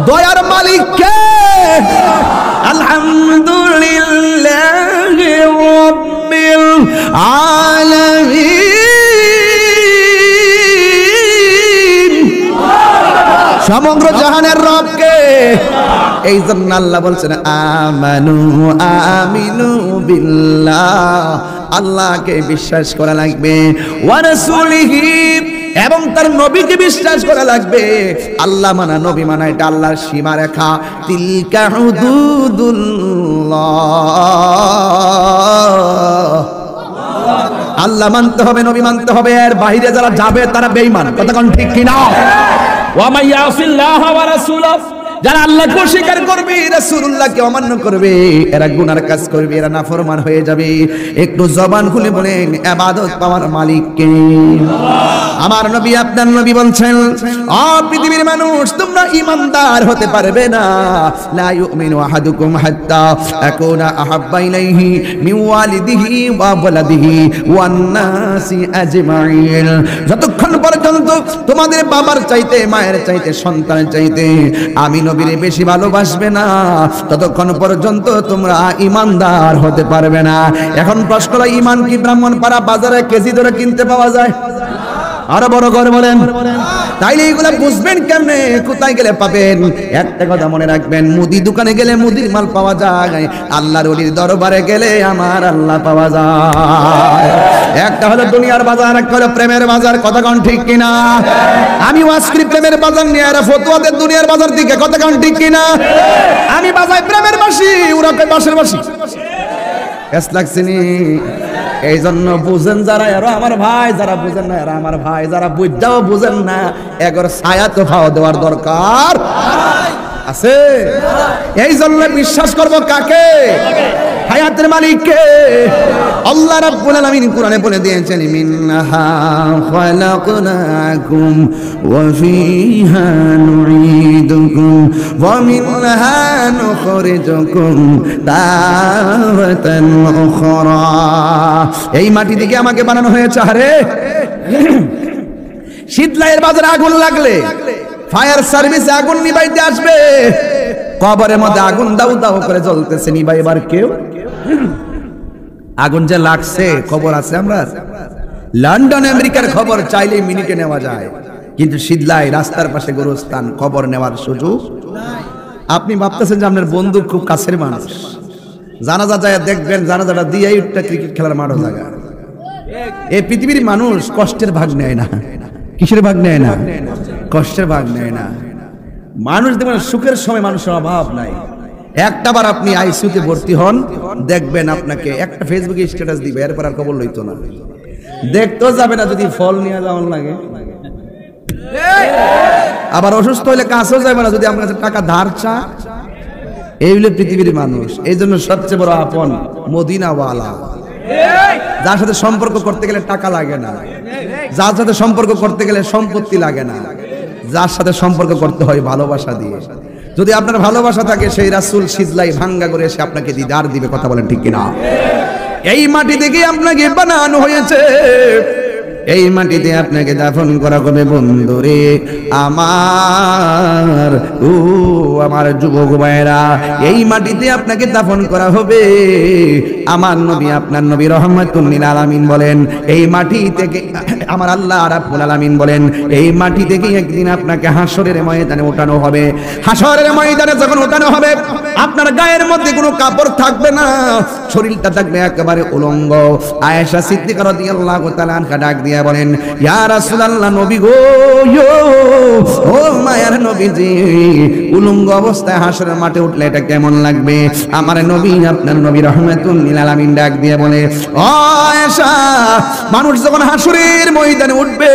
দয়ার মালিক কে? আলহামদুলিল্লাহি রাব্বিল আলামিন। সমগ্র জাহানের রব কে? এই জন্য আল্লাহ বলছেন আমিনু বিল্লাহ, আল্লাহকে বিশ্বাস করা লাগবে, ওয়া রাসূলিহি, এবং তার নবীকে বিশ্বাস করা লাগবে। আল্লাহ মানা নবী মানা এটা আল্লাহর সীমারেখা। তিলকা হুদুদুল্লাহ, আল্লাহ মানতে হবে, নবী মানতে হবে, এর বাইরে যারা যাবে তারা বেঈমান। কথা কোন ঠিক কিনা? ওয়া মাইয়াসিল্লাহ ওয়া রাসূলাহু, যারা আল্লাহকে অস্বীকার করবে, রাসূলুল্লাহকে অমান্য করবে, এরা গুনার কাজ করবে, এরা নাফরমান হয়ে যাবে। একটু জবান খুলে বলেন ইবাদত পাওয়ার মালিক কে? আমার নবী, আপনার নবী বলছেন, ও পৃথিবীর মানুষ, তোমরা ঈমানদার হতে পারবে না। লা ইউমিনু আহাদুকুম হাত্তা আকুনা আহাব্বা ইলাইহি মিন ওয়ালিদিহি ওয়া ওয়ালাদিহি ওয়ান নাসি আজমাইন, যতক্ষণ পর্যন্ত তোমাদের বাবার চাইতে, মায়ের চাইতে, সন্তানের চাইতে আমি নবীরে বেশি ভালোবাসবে না, ততক্ষণ পর্যন্ত তোমরা ঈমানদার হতে পারবে না। এখন প্রশ্ন হলো, ঈমান কি ব্রাহ্মণপাড়া বাজারে কেজি ধরে কিনতে পাওয়া যায়? আরো বড় করে বলেন। তাইলে এগুলা বুঝবেন কেমনে? কোথায় গেলে পাবেন? একটা কথা মনে রাখবেন, মুদি দোকানে গেলে মুদির মাল পাওয়া যায়, আল্লাহর ওলির দরবারে গেলে আমার আল্লাহ পাওয়া যায়। একটা হলো দুনিয়ার বাজার, একটা হলো প্রেমের বাজার। কথা কোন ঠিক কিনা? আমি ওয়াজ করি প্রেমের বাজার নিয়ে, আর ফতোয়াতে দুনিয়ার বাজার দিকে। কথা কোন ঠিক কিনা? আমি বাজাই প্রেমের বাঁশি, ওরা কয় বাঁশের বাঁশি। কেস লাগছেনি? এই জন্য বুঝেন যারা, এরা আমার ভাই, যারা বুঝেন না এরা আমার ভাই, যারা বুঝাও বুঝেন না এগর ছায়া তো ভাও দেওয়ার দরকার আছে। এই জন্য বিশ্বাস করব কাকে? হায়াতের মালিক কে? আল্লাহ রাব্বুল আলামিন কোরআনে বলে দিয়েছেন, মিনহা খালাকনাকুম ওয়া ফিহা নুঈদুকুম ওয়া মিনহা নুখরিজুকুম তারাতান উখরা। এই মাটি থেকে আমাকে বানানো হয়েছে। আরে শীতলাইয়ের বাজারে আগুন লাগলে ফায়ার সার্ভিসে আগুন নিভাইতে আসবে, কবরের মধ্যে আগুন দাউ দাউ করে জ্বলতেছে, নিভাইবার কেউ? আগুন যে লাগছে খবর আছে আমরা? লন্ডন আমেরিকার খবর চাইলে মিনিটে নেওয়া যায়, কিন্তু শীতলাই রাস্তার পাশে গোরস্থান, খবর নেওয়ার সুযোগ নাই। আপনি ভাবতেছেন যে আপনার বন্ধু খুব কাছের মানুষ, জানাজা যায় দেখবেন, জানাজাটা দিয়েই একটা ক্রিকেট খেলার মাঠও জায়গা। এই পৃথিবীর মানুষ কষ্টের ভাগ নেয় না। কিসের ভাগ নেয় না? কষ্টের ভাগ নেয় না। মানুষ দেখবেন সুখের সময় মানুষের অভাব নাই। একটাবার আপনি আইসিইউতে ভর্তি হন, দেখবেন আপনাকে একটা ফেসবুকে স্ট্যাটাস দিবে, এরপর আর খবর লইতো না, দেখতেও যাবে না যদি ফল নিয়ে যাওয়ার লাগে। আবার অসুস্থ হইলে কাছেও যাবে না যদি আপনার কাছে টাকা ধার চা। এই হলো পৃথিবীর মানুষ। এই জন্য সবচেয়ে বড় আপন মদিনাওয়ালা, যার সাথে সম্পর্ক করতে গেলে টাকা লাগে না, যার সাথে সম্পর্ক করতে গেলে সম্পত্তি লাগে না, যার সাথে সম্পর্ক করতে হয় ভালোবাসা দিয়ে। যদি আপনার ভালোবাসা থাকে, সেই রাসূল শীতলাই ভাঙ্গা করে এসে আপনাকে দিদার দিবে। কথা বলেন ঠিক কিনা? এই মাটি থেকে আপনাকে বানানো হয়েছে, এই মাটিতে আপনাকে দাফন করা হবে। বন্ধুরে আমার, ও আমার যুবক ভাইরা, এই মাটিতে আপনাকে দাফন করা হবে। আমার নবী, আপনার নবী রহমাতুল লিল আলামিন বলেন, এই মাটি থেকে আমার আল্লাহ রাব্বুল আলামিন বলেন, এই মাটি থেকে একদিন আপনাকে হাসরের ময়দানে ওঠানো হবে। হাসরের ময়দানে যখন ওঠানো হবে, আপনার গায়ের মধ্যে কোনো কাপড় থাকবে না, শরীরটা থাকবে একেবারে উলঙ্গ। আয়েশা সিদ্দিকা রাদিয়াল্লাহু তাআলা আনহা ডাক দিয়া বলেন, ইয়া রাসূলুল্লাহ, নবী গো, ও মায়ার নবীজি, উলঙ্গ অবস্থায় হাসরের মাঠে উঠলে এটা কেমন লাগবে? আমার নবী, আপনার নবী রহমাতুল লিল আলামিন ডাক দিয়ে বলে, ও আয়েশা, মানুষ যখন হাসরের ময়দানে উঠবে,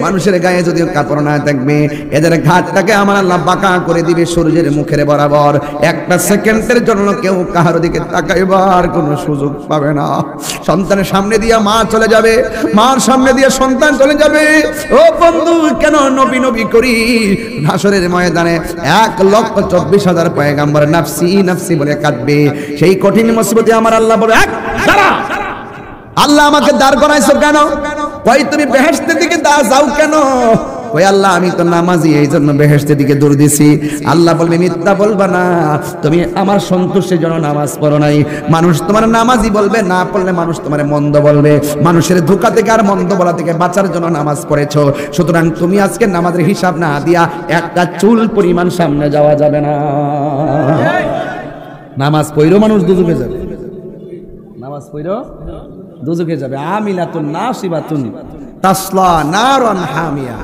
মানুষের গায়ে যদি কাপড় না থাকবে, এদের ঘাটটাকে আমার আল্লাহ বাঁকা করে দিবে সূর্যের মুখের বরাবর। একটা সেকেন্ডের জন্য কেউ কাহার দিকে তাকাইবার কোনো সুযোগ পাবে না। সন্তানের সামনে দিয়ে মা চলে যাবে, মার সামনে দিয়ে সন্তান চলে যাবে। ও বন্ধু, কেন নবী নবী করি? হাসরের ময়দানে 1,24,000 পয়গাম্বর নাফসি নাফসি বলে কাঁদবে। সেই কঠিন মুসিবতে আমার আল্লাহ বলে, দাঁড়া, আল্লাহ আমাকে দাঁড় করাইছো কেন? কই তুমি বেহেশতের দিকে যাও কেন? কই আল্লাহ আমি তো নামাজি, এই জন্য বেহেশতের দিকে দৌড় দিছি। আল্লাহ বলবে মিথ্যা বলবা না, তুমি আমার সন্তুষ্টির জন্য নামাজ পড়ো নাই। মানুষ তোমার নামাজি বলবে, না পড়লে মানুষ তোমার মন্দ বলবে। মানুষের ধোঁকা থেকে আর মন্দ বলা থেকে বাঁচার জন্য নামাজ পড়েছো। সুতরাং তুমি আজকে নামাজের হিসাব না দিয়া একটা চুল পরিমাণ সামনে যাওয়া যাবে না। নামাজ পড়েও মানুষ দুজকে যাবে, নামাজ পড়েও দুজকে যাবে। আমিলাতুন নাসিবাতুন তাসলা নারান হামিয়া,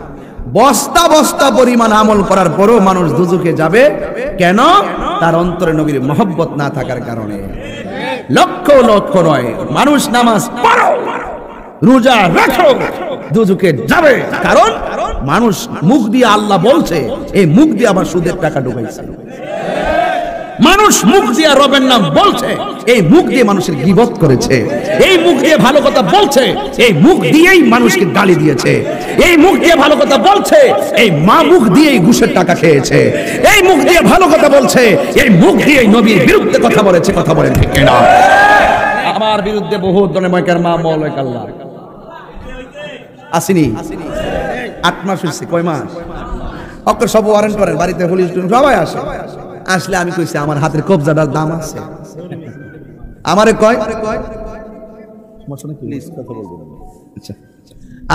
বস্তা বস্তা পরিমাণ আমল করার পরও মানুষ দুজকে যাবে। কেন? তার অন্তরে নবীর মহব্বত না থাকার কারণে। লক্ষ লক্ষ নয়, মানুষ নামাজ পড়ো, রোজা রাখো, দুজকে যাবে। কারণ মানুষ মুখ দিয়ে আল্লাহ বলছে, এই মুখ দিয়ে আবার সুদের টাকা ঢুকাইছে। মানুষ মুখ দিয়ে রবের নাম বলছে, এই মুখ দিয়ে মানুষের গীবত করেছে। এই মুখ দিয়ে ভালো কথা বলছে, এই মুখ দিয়েই মানুষকে গালি দিয়েছে। এই মুখ দিয়ে ভালো কথা বলছে, এই মা মুখ দিয়েই ঘুষের টাকা খেয়েছে। এই মুখ দিয়ে ভালো কথা বলছে, এই মুখ দিয়েই নবীর বিরুদ্ধে কথা বলেছে। কথা বলেন ঠিক কিনা? আমার বিরুদ্ধে বহু ধরনের ময়কার মা মৌলাক আল্লাহ আসেনি। 8 মাস হয়েছে। কয় মাস? অক্ষর সব ওয়ারেন্ট করেন, বাড়িতে পুলিশ সবাই আসে। আসলে আমি কইছি আমার হাতের কবজাটার দাম আছে। আমারে কয়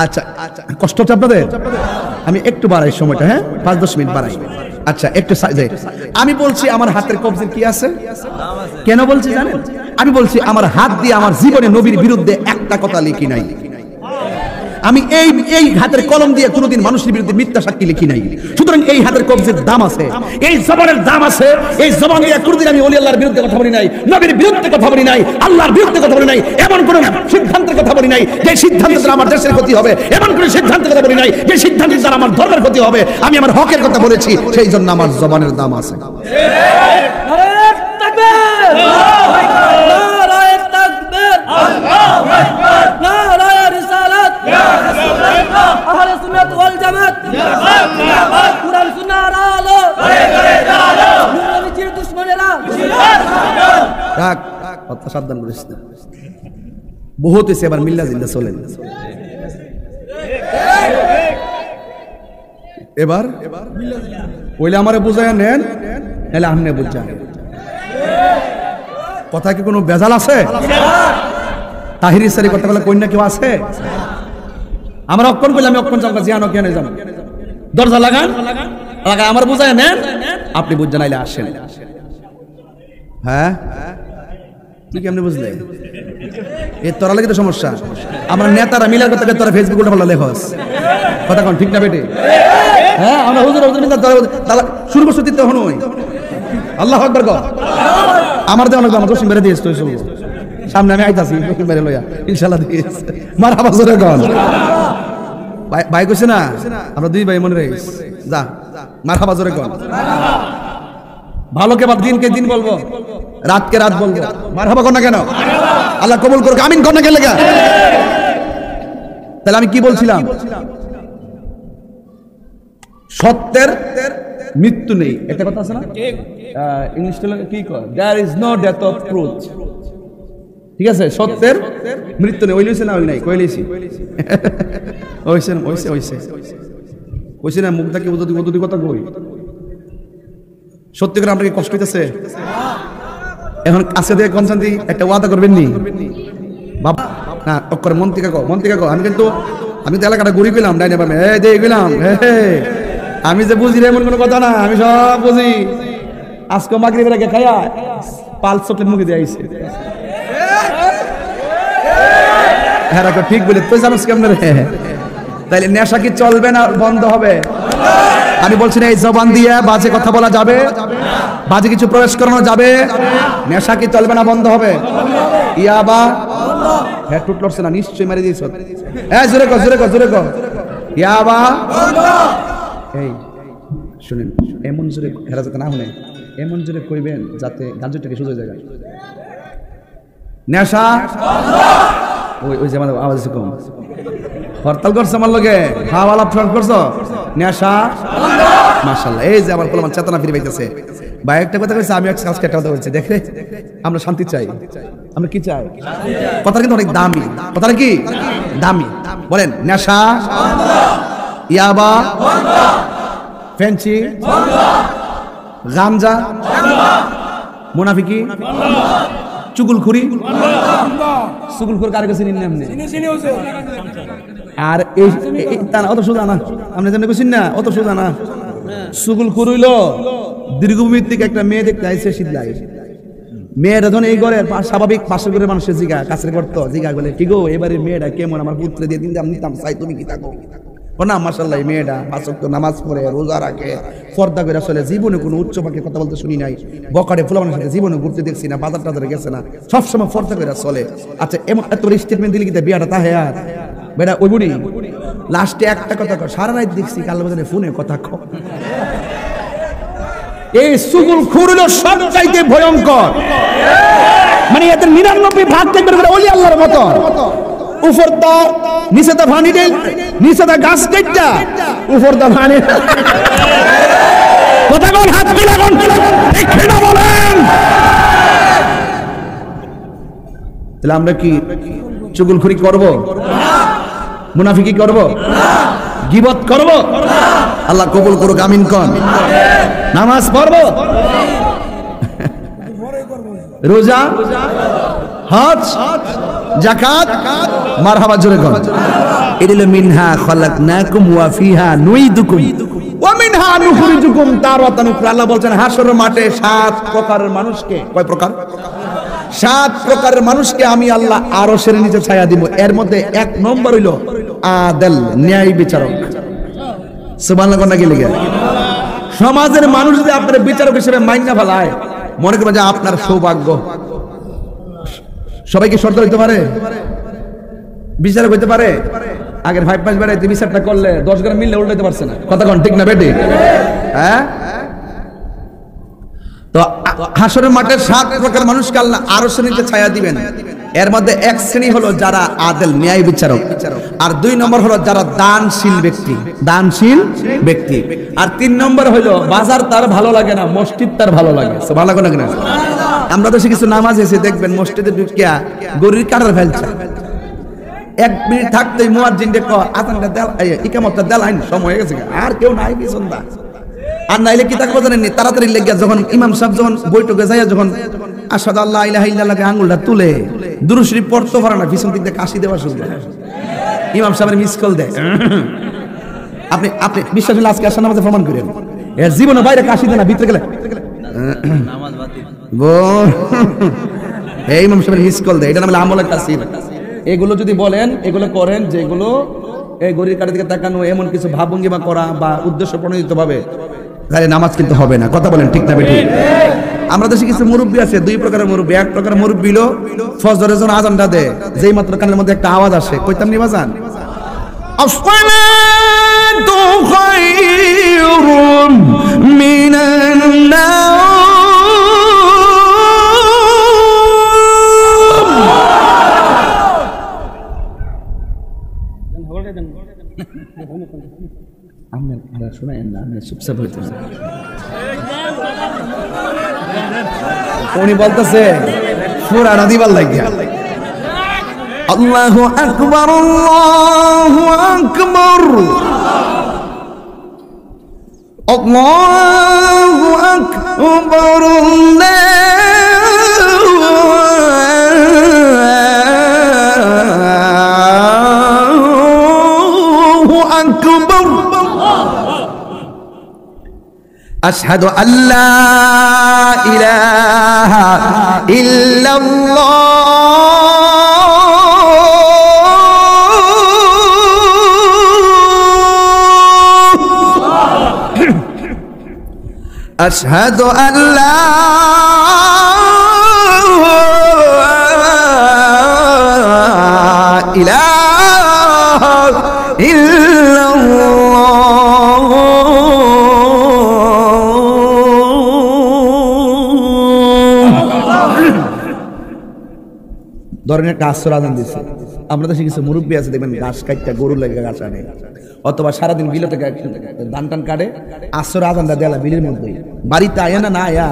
আচ্ছা আচ্ছা, কষ্ট হচ্ছে আপনাদের? আমি একটু বাড়াই সময়টা, হ্যাঁ 5-10 মিনিট বাড়াই। আচ্ছা একটু আমি বলছি আমার হাতের কবজার কি আছে? কেন বলছি জানেন? আমি বলছি আমার হাত দিয়ে আমার জীবনে নবীর বিরুদ্ধে একটা কথা লিখি নাই। আমি এই হাতের কলম দিয়ে কোনোদিন মানুষের বিরুদ্ধে মিথ্যা সাক্ষী লিখি নাই। সুতরাং এই হাতের কবজের দাম আছে, এই জবানের দাম আছে। এই জবান দিয়ে কোনোদিন আমি ওলি আল্লাহর বিরুদ্ধে কথা বলি নাই, নবীর বিরুদ্ধে কথা বলি নাই, আল্লাহর বিরুদ্ধে কথা বলি নাই, এমন কোন সিদ্ধান্তের কথা বলি নাই যে সিদ্ধান্তের দ্বারা আমার দেশের ক্ষতি হবে, এমন কোন সিদ্ধান্তের কথা বলি নাই যে সিদ্ধান্তের দ্বারা আমার ধর্মের ক্ষতি হবে। আমি আমার হকের কথা বলেছি, সেই জন্য আমার জবানের দাম আছে। সাবধান করিস না, বহুত এসে এবার মিল্লা জিল্লা চলেন। এবার ওইলে আমারে বুঝায় নেন, নাহলে আমনে বুঝা। কথা কি কোনো বেজাল আছে? তাহির ইসারি কথা বলে কন্যা কেউ আছে? আমরা অক্ষণ করলে আমি অক্ষণ চালকা জিয়ানো কেন জানো? দরজা লাগান, আমার বুঝায় নেন, আপনি বুঝা নাইলে আসেন। হ্যাঁ তুই কেমনি বুঝলে? এ তোরা লাগে তো সমস্যা। আমরা নেতারা মিলার কথা তোরা ফেসবুক উল্টা পাল্টা লেখস। কথা কোন ঠিক না বেটে? হ্যাঁ আমরা হুজুর শুরু করছো দিতে হন। আল্লাহু আকবার কর। আমার দেওয়া লাগবে, আমার দোষ মেরে দিয়েছ তুই শুরু। সামনে আমি আইতাছি মেরে লইয়া ইনশাআল্লাহ দিয়েছ। মারহাবা জোরে কর। ভাই কইছে না আমরা দুই ভাই মনে রাখিস। যা মারহাবা জোরে কর। ভালোকে বাদ দিনকে দিন বলবো, রাতকে রাত বলবো। মারহাবা কর না কেন? আল্লাহ কবুল করুক, আমিন কর না কেন? তাহলে আমি কি বলছিলাম? সত্যের মৃত্যু নেই, একটা কথা আছে না? ইংলিশটা কি কয়? There is no death of truth. ঠিক আছে, সত্যের মৃত্যু নেই। ওইলিছে না? ওই নাই কইলিছি। ওইছে ওইছে ওইছে ওইছে না। মুখটাকে উদুদি কথা কই। সত্যি করে আপনাকে কষ্ট হইতেছে? এখন কাছে দিয়ে কনসান্তি একটা ওয়াদা করবেন নি বাবা? না অক্ষর মন্ত্রিকা কো, মন্ত্রিকা কো। আমি কিন্তু এলাকাটা ঘুরি গেলাম, ডাইনে বামে দিয়ে গেলাম। আমি যে বুঝি এমন কোনো কথা না, আমি সব বুঝি। আজকে মাগরিবের আগে খাইয়া পাল চকলেট মুখে দিয়ে আইছে। হ্যাঁ রাখো, ঠিক বলে তুই জানোস কেমন রে? তাইলে নেশা কি চলবে না বন্ধ হবে? আমি বলছি না এই জবান দিয়ে বাজে কথা বলা যাবে, বাজে কিছু প্রবেশ করানো যাবে। নেশা কি চলবে না বন্ধ হবে? ইয়াবা হ্যাঁ টুট লড়ছে না, নিশ্চয়ই মেরে দিয়েছ। হ্যাঁ জোরে কর, জোরে কর, জোরে কর। ইয়াবা এই শুনেন, এমন জোরে হেরা যাতে না শুনে, এমন জোরে কইবেন যাতে গাঞ্জুটাকে সোজা জায়গায়। নেশা ওই যে আমাদের আওয়াজ কম। হরতাল করছে আমার লগে, খাওয়া আলাপ করছো। নেশা মাশাআল্লাহ। এই যে আমার পোলাপান চেতনা ফিরে পাইতেছে। ভাই একটা কথা কইছে, আমি আজকে একটা কথা বলছি। দেখে আমরা শান্তি চাই। আমরা কি চাই? কথাটা কিন্তু অনেক দামি। কথাটা কি দামি? বলেন নেশা। ইয়াবা ফেন্সি গাঞ্জা মুনাফিকি চুগলখুরি চুগলখুর কার কাছে নিন আপনি আর এই অত সোজা না আপনি জানেন কইছেন না অত সোজা না চুগলখুর হইল দীর্ঘভিত্তিক একটা মেয়ে দেখতে আইছে শীতলাই মেয়েটা যখন এই ঘরের স্বাভাবিক পাশের ঘরের মানুষের জিগা কাছের করতো জিগা বলে কি গো এবারে মেয়েটা কেমন আমার পুত্রে দিয়ে দিন আমি নিতাম চাই তুমি কি থাকো না মাশাআল্লাহ মেয়েটা পাঁচ ওয়াক্ত নামাজ পড়ে রোজা রাখে পর্দা করে চলে জীবনে কোনো উচ্চ পাখি কথা বলতে শুনি নাই বকারে ফুলাবানের সাথে জীবনে ঘুরতে দেখছি না বাজার টাজারে গেছে না সবসময় পর্দা করে চলে আচ্ছা এমন এত স্টেটমেন্ট দিলি কি বিয়াটা তাহে আর বেটা ওই বুড়ি লাস্টে একটা কথা কর সারা রাত দেখছি কাল বাজারে ফোনে কথা কও এই চুগলখুর হলো সবচাইতে ভয়ঙ্কর মানে এদের 99 ভাগ থাকবে ওলি আল্লাহর মতো উপর দা নিচে দা পানি দেই নিচে দা গাছ কাটটা উপর দা পানি কথা কোন হাত মিলাগন ঠিক না বলেন তাহলে আমরা কি চুগলখুরি করব মুনাফিকি করব গীবত করব আল্লাহ কবুল করুক আমিন কোন নামাজ পড়ব রোজা হজ যাকাত মারহাবা জোরে কোন ইদিল মিনহা খালাকনাকুম ওয়া ফিহা নুইদুকুম ওয়া মিনহা নুখরিজুকুম তারাতান উখরা আল্লাহ বলেন হাশরের মাঠে 7 প্রকারের মানুষকে কয় প্রকার 7 প্রকারের মানুষকে আমি আল্লাহ আরশের নিচে ছায়া দিব এর মধ্যে এক নম্বর হইল আদল ন্যায় বিচারক সুবহানাল্লাহ কোন কি লিখে সমাজের মানুষ যদি আপনার বিচারক হিসেবে মাইনা ফেলায় মনে করবেন যে আপনার সৌভাগ্য সবাইকে শর্ত হইতে পারে বিচারক হইতে পারে আগের 5 মাস বেড়াইতে বিচারটা করলে 10 গ্রাম মিললে উল্টাইতে পারছে না কথা কোন ঠিক না বেটি হ্যাঁ তো হাশরের মাঠে 7 প্রকার মানুষকে আল্লাহ আরশের নিচে ছায়া দিবেন এর মধ্যে এক শ্রেণী হলো যারা আদল ন্যায় বিচারক আর 2 নম্বর হলো যারা দানশীল ব্যক্তি আর 3 নম্বর হলো বাজার তার ভালো লাগে না মসজিদ তার ভালো লাগে সুবহানাল্লাহ না আমরা তো কিছু নামাজ এসে দেখবেন মসজিদে ঢুকিয়া গরির কাটার ফেলছে 1 মিনিট থাকতেই মুয়াজ্জিন দেখো আযানটা দেল ইকামতটা দেল আইন সময় হয়ে গেছে আর কেউ নাই কি শুনবা আর নাইলে কি থাকবো জানেন তাড়াতাড়ি লেগে যখন ইমাম সাহেব যখন বৈঠকে যায় যখন আশহাদু আল্লা ইলাহা ইল্লাল্লাহ আঙ্গুলটা তুলে দুরূদ শরীফ পড়তে পারে না পিছন দিক দিয়ে কাশি দেওয়া শুরু করে ইমাম সাহেবের মিস কল দেয় আপনি বিশ্বাস হলে আজকে আসার নামাজে প্রমাণ করেন এর জীবনে বাইরে কাশি দেয় না ভিতরে গেলে নামাজ বাতিল এই ইমাম সাহেবের মিস কল দেয় এটা নাম আমলের তাসির এগুলো যদি বলেন এগুলো করেন যেগুলো এই গরির কাটার দিকে তাকানো এমন কিছু ভাবভঙ্গিমা করা বা উদ্দেশ্য প্রণোদিত ভাবে তাহলে নামাজ কিন্তু হবে না কথা বলেন ঠিক না বেঠি আমরা দেশে কিছু মুরব্বী আছে 2 প্রকারের মুরব্বী এক প্রকার মুরব্বী হলো ফজরের জন্য আযানটা দেয় যেই মাত্র কানের মধ্যে একটা আওয়াজ আসে কইতাম নি বাজান আসসালাতু খায়রুম মিনান নাওম আমরা শোনায় না আমি চুপচাপ হইতে উনি বলতেছে ফুরানা দিবার লাগিয়া আল্লাহু আকবার আল্লাহু আকবার আল্লাহু আকবার আল্লাহু আকবার أشهد أن لا إله إلا الله أشهد أن لا إله إلا الله ধরনের একটা আশ্রয় আদান দিচ্ছে আমরা তো কিছু মুরব্বী আছে দেখবেন ঘাস কাটটা গরু লেগে ঘাস আনে অথবা সারাদিন বিলতে ধান টান কাটে আশ্রয় আদানটা দেলা বিলের মধ্যে বাড়িতে আয়া না আয়া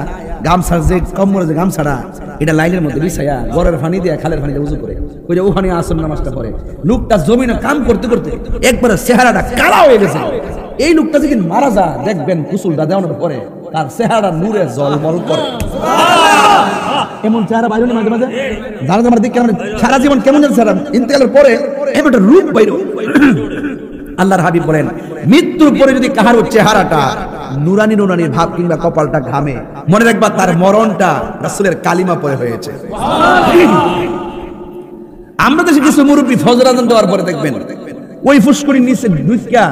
গামছার যে কম্বলের যে গামছাড়া এটা লাইনের মধ্যে বিছায়া গড়ের পানি দিয়ে খালের পানি দিয়ে উজু করে ওই যে ওখানে আসর নামাজটা পড়ে, লোকটা জমিনে কাম করতে করতে একবারে চেহারাটা কালা হয়ে গেছে। এই লোকটা যখন মারা যায় দেখবেন গোসলটা দেওয়ানোর পরে তার চেহারা নূরে ঝলমল করে। এমন চেহারা বাইরে মাঝে মাঝে যারা আমার দিকে সারা জীবন কেমন যেন চেহারা, ইন্তেকালের পরে এমন একটা রূপ বাইরে। আল্লাহর হাবিব বলেন মৃত্যুর পরে যদি কাহার চেহারাটা নুরানি নুরানি ভাব কিংবা কপালটা ঘামে, মনে রাখবা তার মরণটা রাসূলের কালিমা পরে হয়েছে। আমরা দেশে কিছু মুরব্বী ফজর আযান দেওয়ার পরে দেখবেন ওই ফুসকুড়ির নিচে ঢুইকা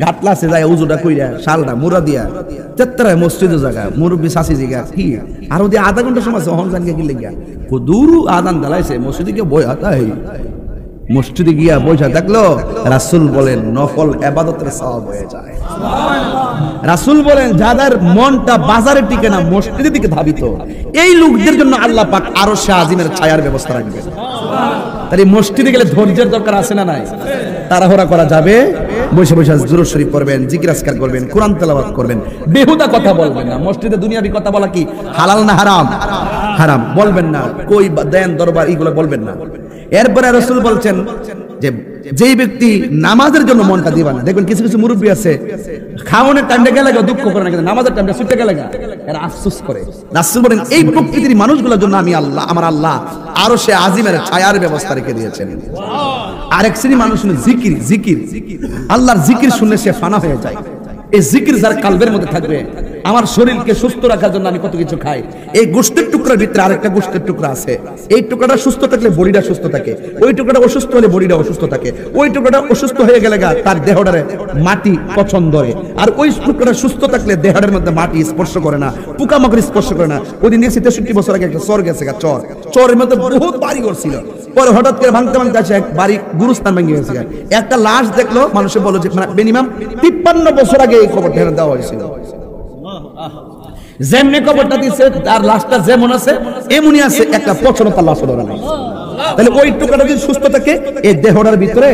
ঘাটলাসে যায় উজুটা কইরা শালটা মুরা দিয়া তেত্তরায় মসজিদের জায়গা মুরব্বী শাসি জিগা কি আর ওদি আধা ঘন্টা সময় হন জানকে কি লেগা দূরু আদান দালাইছে মসজিদে গিয়ে বই হাতাই মসজিদে গিয়া বইসা দেখলো রাসূল বলেন নফল ইবাদতের সওয়াব হয়ে যায়। রাসূল বলেন যাদের মনটা বাজারে টিকে না মসজিদের দিকে ধাবিত, এই লোকদের জন্য আল্লাহ পাক আরশে আজিমের ছায়ার ব্যবস্থা রাখবেন। তাই মসজিদে গেলে ধৈর্যের দরকার আছে না নাই? তাড়াহুড়া করা যাবে, বসে বসে দুরূদ শরীফ পড়বেন, জিকির আজকার করবেন, কোরআন তেলাওয়াত করবেন, বেহুদা কথা বলবেন না। মসজিদে দুনিয়াবি কথা বলা কি হালাল না হারাম? হারাম বলবেন না, কই দেন দরবার এগুলো বলবেন না। এরপরে রাসূল বলছেন যে যেই ব্যক্তি নামাজের জন্য মনটা দিবা না, দেখবেন কিছু কিছু মুরব্বী আছে খাওয়ানোর টাইমটা গেলে দুঃখ করে না, কিন্তু নামাজের টাইমটা ছুটে গেলে এরা আফসোস করে। রাসূল বলেন এই প্রকৃতির মানুষগুলোর জন্য আমি আল্লাহ আমার আল্লাহ আরশে আজিমের ছায়ার ব্যবস্থা রেখে দিয়েছেন। আরেক শ্রেণী মানুষ জিকির জিকির আল্লাহর জিকির শুনলে সে ফানা হয়ে যায়। এই জিকির যার কালবের মধ্যে থাকবে, আমার শরীরকে সুস্থ রাখার জন্য আমি কত কিছু খাই, এই গোশতের টুকরার ভিতরে আরেকটা গোশতের টুকরা আছে, এই টুকরাটা সুস্থ থাকলে বডিটা সুস্থ থাকে, ওই টুকরাটা অসুস্থ হলে বডিটা অসুস্থ থাকে, ওই টুকরাটা অসুস্থ হয়ে গেলে তার দেহটারে মাটি পছন্দ হয়, আর ওই টুকরাটা সুস্থ থাকলে দেহটার মধ্যে মাটি স্পর্শ করে না, পোকামাকড় স্পর্শ করে না। ওই দিন 63 বছর আগে একটা চর গেছে, চরের মধ্যে বহুত বাড়ি করছিল, পরে হঠাৎ করে ভাঙতে ভাঙতে আছে এক বাড়ি গুরুস্থান ভেঙে গেছে, একটা লাশ দেখলো, মানুষে বলল যে মিনিমাম 53 বছর আগে এই খবরটা দেওয়া হয়েছিল। যেমনি কবরটা দিচ্ছে তার লাশটা যেমন আছে এমনই আছে, একটা পচনতা লাশ ধরা নাই। তাহলে ওই টুকরাটা যদি সুস্থ থাকে, এই দেহটার ভিতরে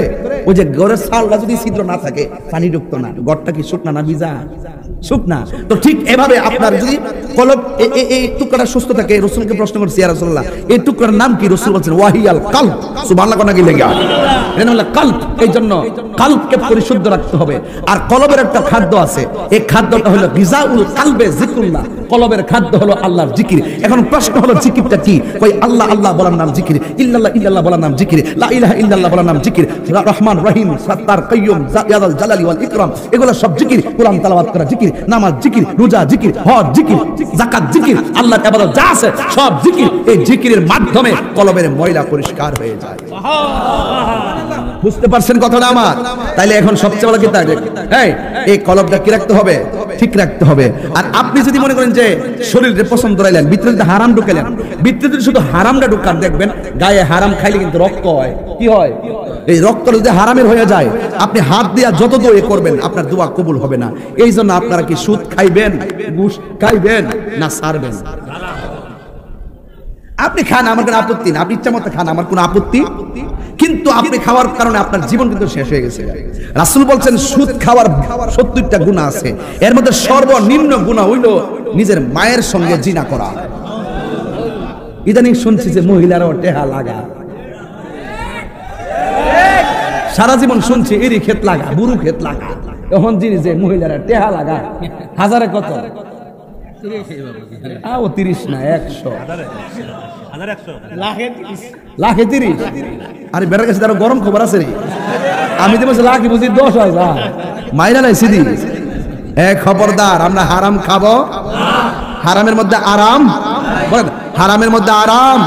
ওই যে ঘরের ছালটা যদি ছিদ্র না থাকে পানি ঢুকতো না, ঘরটা কি শুকনা না ভিজা? শুকনা। তো ঠিক এভাবে আপনার যদি কলব এই টুকরাটা সুস্থ থাকে, রাসূলকে প্রশ্ন করছে ইয়া রাসূলুল্লাহ এই টুকরার নাম কি? রাসূল বলেন ওয়াহিয়াল কলব। সুবহানাল্লাহ কোনা কি লেগে এর নাম হলো কলব। এই জন্য কলবকে পরিশুদ্ধ রাখতে হবে। আর কলবের একটা খাদ্য আছে, এই খাদ্যটা হলো গিজাউল কলবে যিকরুল্লাহ, কলবের খাদ্য হলো আল্লাহর জিকির। এখন প্রশ্ন হলো জিকিরটা কি? কই আল্লাহ আল্লাহ বলার নাম জিকির, ইল্লাল্লাহ ইল্লাল্লাহ বলার নাম জিকির, লা ইলাহা ইল্লাল্লাহ বলার নাম জিকির, রহমান রহিম সাত্তার কাইয়ুম জালাল জালালি ওয়াল ইকরাম এগুলো সব জিকির, কোরআন তেলাওয়াত করা জিকির, নামাজ জিকির, রোজা জিকির, হজ জিকির, যাকাত জিকির, আল্লাহর ইবাদত যা আছে সব জিকির। এই জিকিরের মাধ্যমে কলবের ময়লা পরিষ্কার হয়ে যায়। বুঝতে পারছেন কথাটা আমার? তাইলে এখন সবচেয়ে বড় কথা এই কলবটা কি রাখতে হবে? ঠিক রাখতে হবে। আর আপনি যদি মনে করেন যে শরীরে পছন্দ রাইলেন, ভিতরে যদি হারাম ঢুকালেন, ভিতরে যদি শুধু হারামটা ঢুকান, দেখবেন গায়ে হারাম খাইলে কিন্তু রক্ত হয়। কি হয়? এই রক্ত যদি হারামের হয়ে যায়, আপনি হাত দিয়া যত দোয়া করবেন আপনার দোয়া কবুল হবে না। এই জন্য আপনারা কি সুদ খাইবেন, ঘুষ খাইবেন না ছাড়বেন? আপনি খান, আমার কোনো আপত্তি না, আপনি ইচ্ছা মতো খান, আমার কোনো আপত্তি, কিন্তু আপনি খাওয়ার কারণে আপনার জীবন কিন্তু শেষ হয়ে গেছে। রাসূল বলছেন সুদ খাওয়ার 70টা গুনাহ আছে, এর মধ্যে সর্বনিম্ন গুনাহ হইল নিজের মায়ের সঙ্গে জিনা করা। ইদানিং শুনছি যে মহিলারাও টেহা লাগা, সারা জীবন শুনছি এরই ক্ষেত লাগা, বুরু ক্ষেত লাগা, তখন যিনি যে মহিলারা টেহা লাগা হাজারে কত 30 না 100 লাখে 30। আরে বেটার কাছে তার গরম খবর আছে রে, আমি তো বলছি লাখে বুঝি 10,000 মাইরা নাই সিদি। খবরদার, আমরা হারাম খাবো, হারামের মধ্যে আরাম, হারামের মধ্যে আরাম।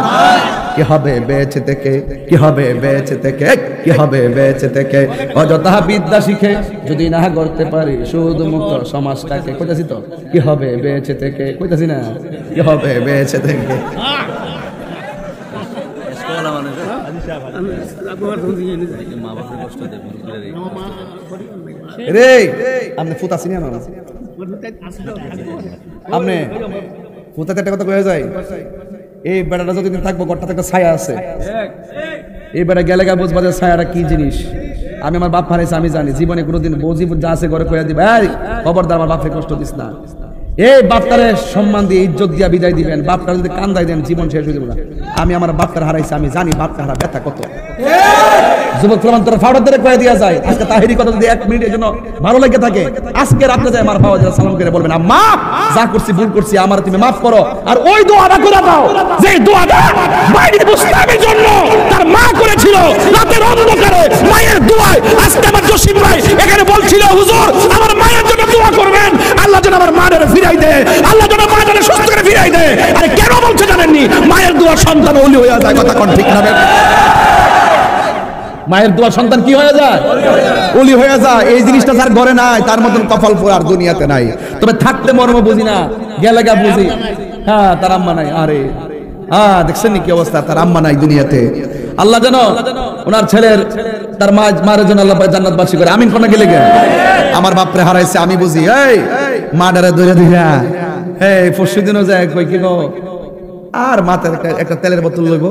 কি হবে বেঁচে থেকে, কি হবে বেঁচে থেকে, কি হবে বেঁচে থেকে, অযথা বিদ্যা শিখে যদি না করতে পারি সুদ মুক্ত সমাজটাকে। কইতাছি তো কি হবে বেঁচে থেকে, কইতাছি না কি হবে বেঁচে থেকে। রে আপনি ফুতা চিনি না, আপনি ফুতাতে একটা কথা কয়ে যায়, এই বেড়াটা যতদিন থাকবো ঘরটাতে একটা ছায়া আছে, এই বেড়া গেলে গা বুঝবা যে ছায়াটা কি জিনিস। আমি আমার বাপ হারাইছি, আমি জানি, জীবনে কোনোদিন বউ জীবন যা আছে ঘরে কয়ে দিবে, এই খবরদার আমার বাপকে কষ্ট দিস না। এই বাপটারে সম্মান দিয়ে ইজ্জত দিয়া বিদায় দিবেন। বাপটা যদি কান্দাই দেন জীবন শেষ হয়ে যাবে। আমি আমার বাপটার হারাইছি, আমি জানি বাপটা হারা ব্যথা কত। যুবক তোর ফাউডার ধরে কয়ে দিয়া যায়। আজকে তাহিরি কথা যদি 1 মিনিটের জন্য ভালো লাগে থাকে, আজকে রাতে যায় আমার বাবা সালাম করে বলবেন, আম্মা যা করছি ভুল করছি, আমার তুমি মাফ করো। আর ওই দোয়াটা করে দাও যে দোয়াটা বাইরে মুসলিমের জন্য তার মা করেছিল রাতের অন্ধকারে মায়ের দোয়ায়। আজকে আমার জসিম ভাই এখানে বলছিল, হুজুর আমার মায়ের জন্য দোয়া করবেন, আল্লাহ যেন আমার মায়ের ফিরাই দেয়, আল্লাহ যেন মায়ের সুস্থ করে ফিরাই দেয়। আরে কেন বলছে জানেননি? মায়ের দোয়া সন্তান ওলি হয়ে যায়। কথা কোন ঠিক না? মায়ের দোয়া সন্তান কি হয়ে যায়? ওলি হয়ে যায়। এই জিনিসটা যার ঘরে নাই তার মতন কপাল পোড়া আর দুনিয়াতে নাই। তবে থাকতে মর্ম বুঝি না, গেলে গা বুঝি। হ্যাঁ, তার আম্মা নাই। আরে দেখছেন কি অবস্থা, তার আম্মা নাই দুনিয়াতে। আল্লাহ যেন ওনার ছেলের তার মায়ের জন্য আল্লাহ জান্নাতবাসী করে। আমিন কোন গেলে গে আমার বাপরে হারাইছে আমি বুঝি। এই মা ডারে ধরে দিলা, এই পরশুদিনও যায় কই কি গো, আর মাথায় একটা তেলের বোতল লইব,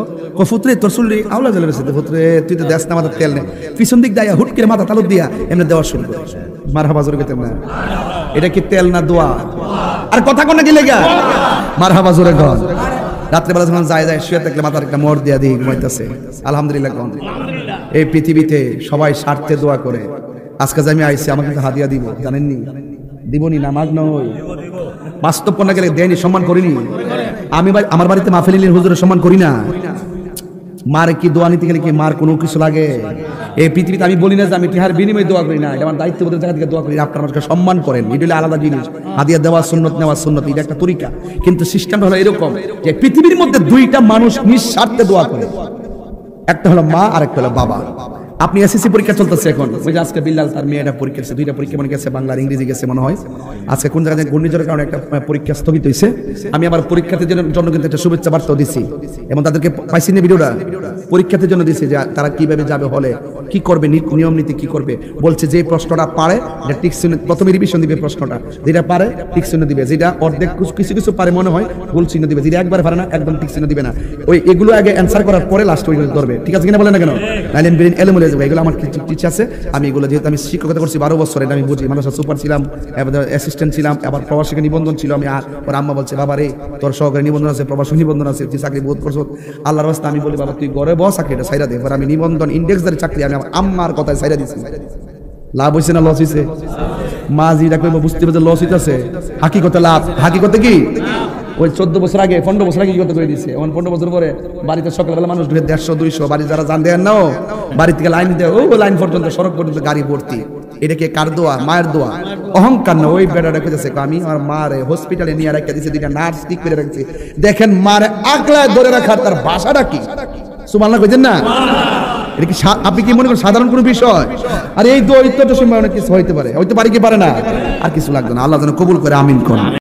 ফুতরে তোর চুলরি আওলা জ্বলে গেছে, ফুতরে তুই তো দেশ না মাথার তেল নেই, পিছন দিক দাইয়া হুট করে মাথা তালুক দিয়া এমনি দেওয়া শুরু করে। মারহাবা জোরে গেতেন না? এটা কি তেল না দোয়া? আর কথা কোন গেলে গা মারহাবা জোরে গন। রাত্রেবেলা যখন যায় শুয়ে থাকলে মাথার একটা মোড় দিয়া দিয়ে ঘুমাইতেছে। আলহামদুলিল্লাহ গন। এই পৃথিবীতে সবাই স্বার্থে দোয়া করে। আজকে যে আমি আইছি আমাকে হাদিয়া দিব, জানেননি? দিবনি? নামাজ নয়, বাস্তব কোন গেলে দেয়নি, সম্মান করিনি। আমি আমার বাড়িতে মাহফিল হুজুরের সম্মান করি না। মার কি দোয়া নিতে গেলে কি মার কোনো কিছু লাগে? এই পৃথিবীতে আমি বলি না যে আমি টিহার বিনিময়ে দোয়া করি না, এটা আমার দায়িত্ববোধের জায়গা থেকে দোয়া করি। আপনারা আমাকে সম্মান করেন, এটা হলো আলাদা জিনিস। হাদিয়া দেওয়া সুন্নত, নেওয়া সুন্নত, এটা একটা তরিকা। কিন্তু সিস্টেমটা হলো এরকম যে পৃথিবীর মধ্যে দুইটা মানুষ নিঃস্বার্থে দোয়া করে, একটা হলো মা আর একটা হলো বাবা। আপনি এসএসসি পরীক্ষা চলতেছে এখন, ওই যে আজকে বিল্লাল তার মেয়েটা পরীক্ষা গেছে, 2টা পরীক্ষা মনে গেছে, বাংলা আর ইংরেজি গেছে মনে হয়। আজকে কোন জায়গায় ঘূর্ণিঝড়ের কারণে একটা পরীক্ষা স্থগিত হয়েছে। আমি আবার পরীক্ষার্থীর জন্য কিন্তু একটা শুভেচ্ছা বার্তাও দিছি এবং তাদেরকে পাইছি না ভিডিওটা পরীক্ষার্থীর জন্য দিছি যে তারা কিভাবে যাবে হলে, কি করবে, নিয়ম নীতি কি করবে। বলছে যে প্রশ্নটা পারে এটা টিক চিহ্ন, প্রথমে রিভিশন দিবে প্রশ্নটা, যেটা পারে টিক চিহ্ন দিবে, যেটা অর্ধেক কিছু কিছু পারে মনে হয় ভুল চিহ্ন দিবে, যেটা একবার পারে না একদম টিক চিহ্ন দিবে না। ওই এগুলো আগে অ্যান্সার করার পরে লাস্ট ওইগুলো ধরবে। ঠিক আছে কিনা বলে না কেন? নাইলে ব্রেন এলোমেলো যাবে। এগুলো আমার কিছু টিচ আছে, আমি এগুলো যেহেতু আমি শিক্ষকতা করছি 12 বছর, এটা আমি বুঝি। মাদ্রাসা সুপার ছিলাম, অ্যাসিস্ট্যান্ট ছিলাম, আবার প্রবাসী নিবন্ধন ছিল আমি। আর ওর আম্মা বলছে, বাবা রে তোর সহকারী নিবন্ধন আছে, প্রবাসী নিবন্ধন আছে, তুই চাকরি বোধ করছো, আল্লাহর রাস্তা। আমি বলি বাবা তুই ঘরে বস, চাকরিটা ছাইরা দে। আমি নিবন্ধন ইন্ডেক্সদারি চাকরি আমি আমার আম্মার কথায় ছাইরা দিছি। লাভ হয়েছে না লস হয়েছে? মা যেটা কইব বুঝতে পারছে লস হইতেছে, হাকিকতে লাভ। হাকিকতে কি ওই 14 বছর আগে 15 বছর আগে কি করতে করে দিছে। এখন 15 বছর পরে বাড়িতে সকালবেলা মানুষ ঢুকে 150-200 বাড়ি যারা জান দেন না, বাড়ি থেকে লাইন দেয়, ও লাইন পর্যন্ত সড়ক পর্যন্ত গাড়ি ভর্তি। এটা কি কার দোয়া? মায়ের দোয়া। অহংকার না। ওই বেটা রেখেছে, আমি আমার মারে হসপিটালে নিয়ে রেখে দিয়েছি, 2টা নার্স ঠিক করে রেখেছি। দেখেন মারে আগলায় ধরে রাখার তার ভাষাটা কি? সুবহানাল্লাহ কইছেন না? এটা কি আপনি কি মনে করেন সাধারণ কোনো বিষয়? আর এই দোয়া ইত্যাদি সময় অনেক কিছু হইতে পারে, হইতে পারে কি পারে না? আর কিছু লাগবে না। আল্লাহ যেন কবুল করে, আমিন কোন।